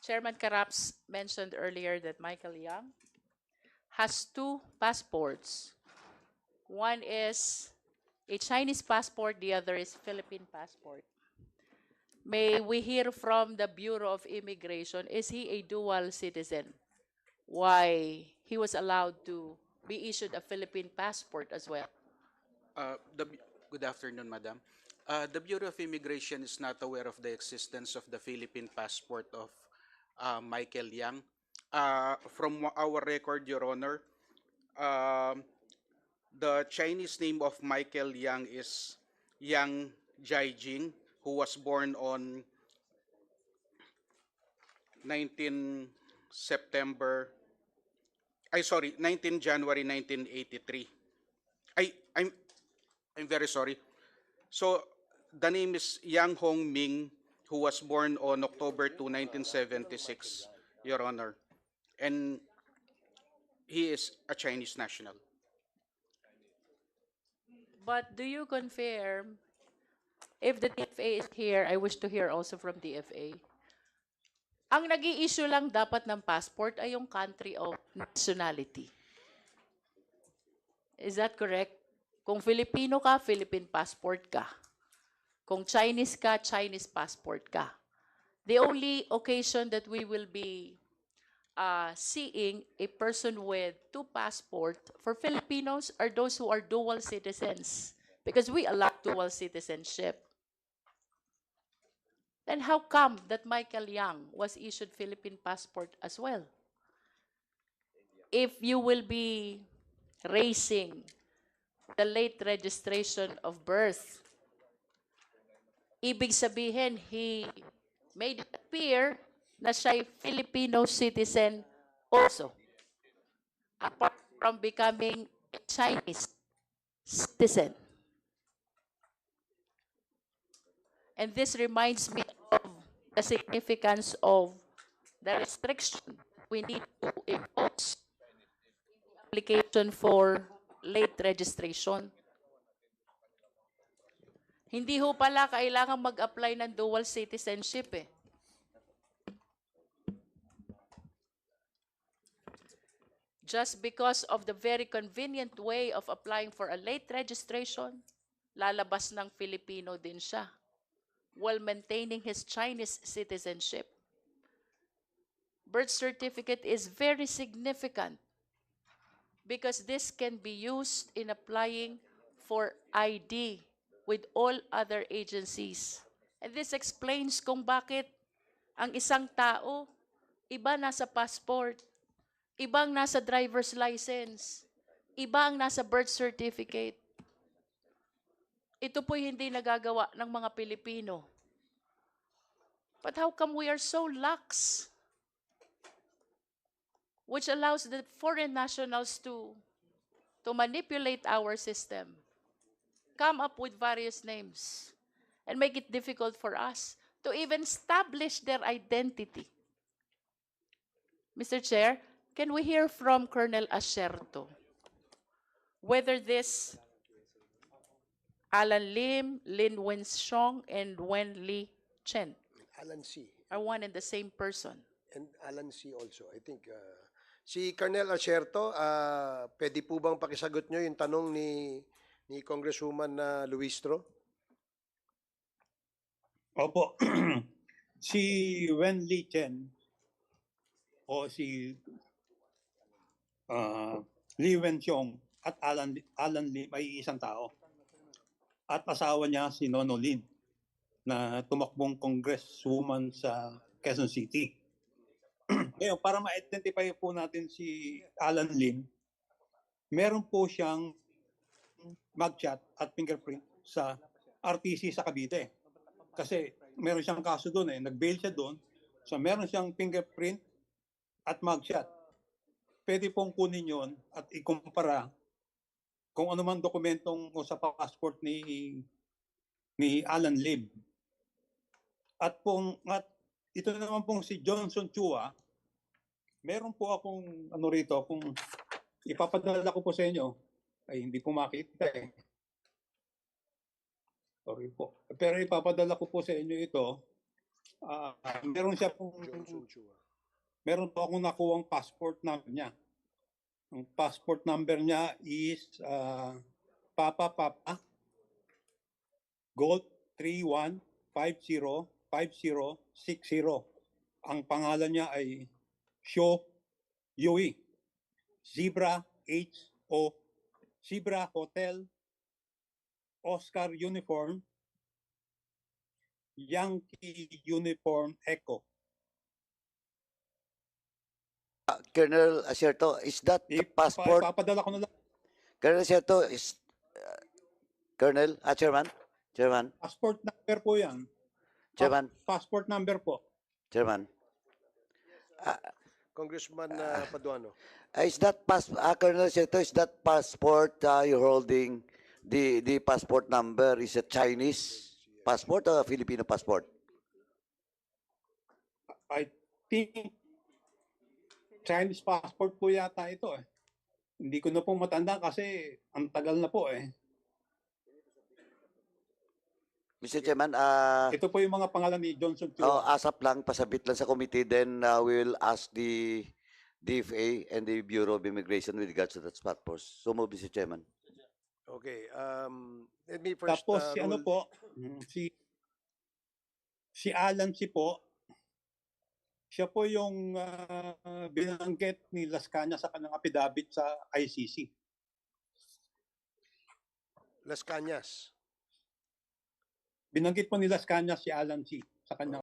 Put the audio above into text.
Chairman Karaps mentioned earlier that Michael Young has two passports. One is a Chinese passport, the other is Philippine passport. May we hear from the Bureau of Immigration, is he a dual citizen? Why he was allowed to be issued a Philippine passport as well? Uh, the, Good afternoon, Madam. The Bureau of Immigration is not aware of the existence of the Philippine passport of Michael Yang. From our record, Your Honor, um, the Chinese name of Michael Yang is Yang Jiajing, who was born on 19 September, 19 January 1983. I, I'm, I'm very sorry. So the name is Yang Hong Ming, who was born on October 2, 1976, Your Honor. And he is a Chinese national. But do you confirm, if the DFA is here, I wish to hear also from DFA, ang nag-i-issue lang dapat ng passport ay yung country of nationality. Is that correct? Kung Filipino ka, Philippine passport ka. Kung Chinese ka, Chinese passport ka. The only occasion that we will be seeing a person with two passports for Filipinos are those who are dual citizens, because we allow dual citizenship. Then how come that Michael Yang was issued Philippine passport as well? If you will be raising the late registration of birth, ibig sabihin, he made it appear na siya'y Filipino citizen also, apart from becoming a Chinese citizen. And this reminds me of the significance of the restriction we need to impose application for late registration. Hindi ho pala kailangan mag-apply ng dual citizenship eh. Just because of the very convenient way of applying for a late registration, lalabas ng Filipino din siya, while maintaining his Chinese citizenship. Birth certificate is very significant because this can be used in applying for ID with all other agencies. And this explains kung bakit ang isang tao, iba nasa passport, ibang nasa driver's license, iba ang nasa birth certificate. Ito po'y hindi nagagawa ng mga Pilipino. But how come we are so lax? Which allows the foreign nationals to manipulate our system, come up with various names, and make it difficult for us to even establish their identity. Mr. Chair, can we hear from Colonel Asierto whether this Alan Lim, Lin Wenxiong, and Wen Li Chen Alan C. are one and the same person? And Alan C. also. I think si Colonel Asierto, pwede po bang pakisagot nyo yung tanong ni Congresswoman Luistro? Opo. Si Wen Li Chen o si Li Wenxiong at Alan Lim ay isang tao. At asawa niya si Nono Lin na tumakbong congresswoman sa Quezon City. Ngayon, para ma-identify po natin si Alan Lim, meron po siyang mugshot at fingerprint sa RTC sa Cavite. Kasi meron siyang kaso doon eh. Nag-bail siya doon. So meron siyang fingerprint at mugshot. Pwede pong kunin yon at ikumpara kung ano man dokumentong o sa passport ni Alan Lim. At ito naman pong si Johnson Chua, meron po akong rito, kung ipapadala ko po sa inyo, ay hindi ko makita eh. Sorry po. Pero ipapadala ko po sa inyo ito. Meron siya pong, Johnson Chua. meron po akong nakuwang passport number niya. Ang passport number niya is Papa Gold 31505060. Ang pangalan niya ay Sho Yui. Zebra Zebra Hotel Oscar Uniform Yankee Uniform Echo. Colonel Acerto, is that the passport? Papadala ko na lang. Colonel Acerto is Colonel, Chairman, Passport number po yan. Chairman, Passport number po. Chairman. Congressman Paduano. Is that Colonel Acerto, is that passport you're holding, the passport number is a Chinese passport or a Filipino passport? I think Chinese passport po yata ito eh. Hindi ko na po matanda kasi ang tagal na po eh. Mr. Chairman, Ito po yung mga pangalan ni Johnson Chua. ASAP lang, pasabit lang sa committee, then we will ask the DFA and the Bureau of Immigration with regards to that passport. So move, Mr. Chairman. Okay. Let me first Tapos si ano rule- po, si Alan si po, siya po yung binanggit ni Las Cañas sa kanyang affidavit sa ICC. Las Cañas. Binanggit po ni Las Cañas si Alan C. sa kanyang